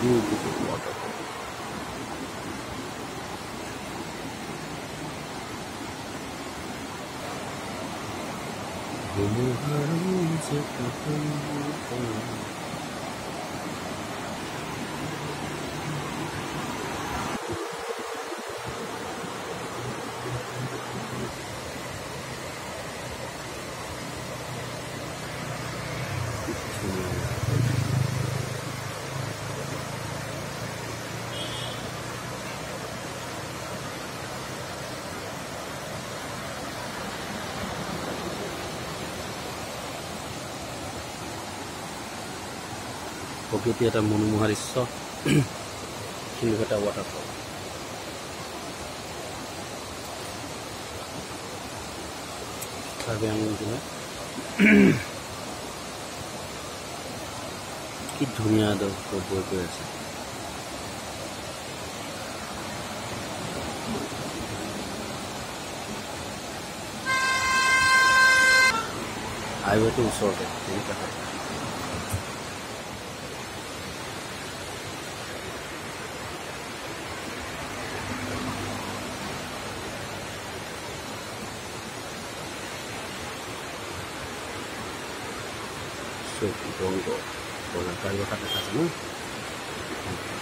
beautiful waterfall. প্ৰকৃতি এটা মনোমোহা দৃশ্য শিলঘাটা ৱাটাৰফল কাৰ্বি আংলং জিলা কি ধুনীয়া বৈ গৈ আছে হাইৱেটো ওচৰতে তেনেকুৱা হয় Bongo, con la carga que está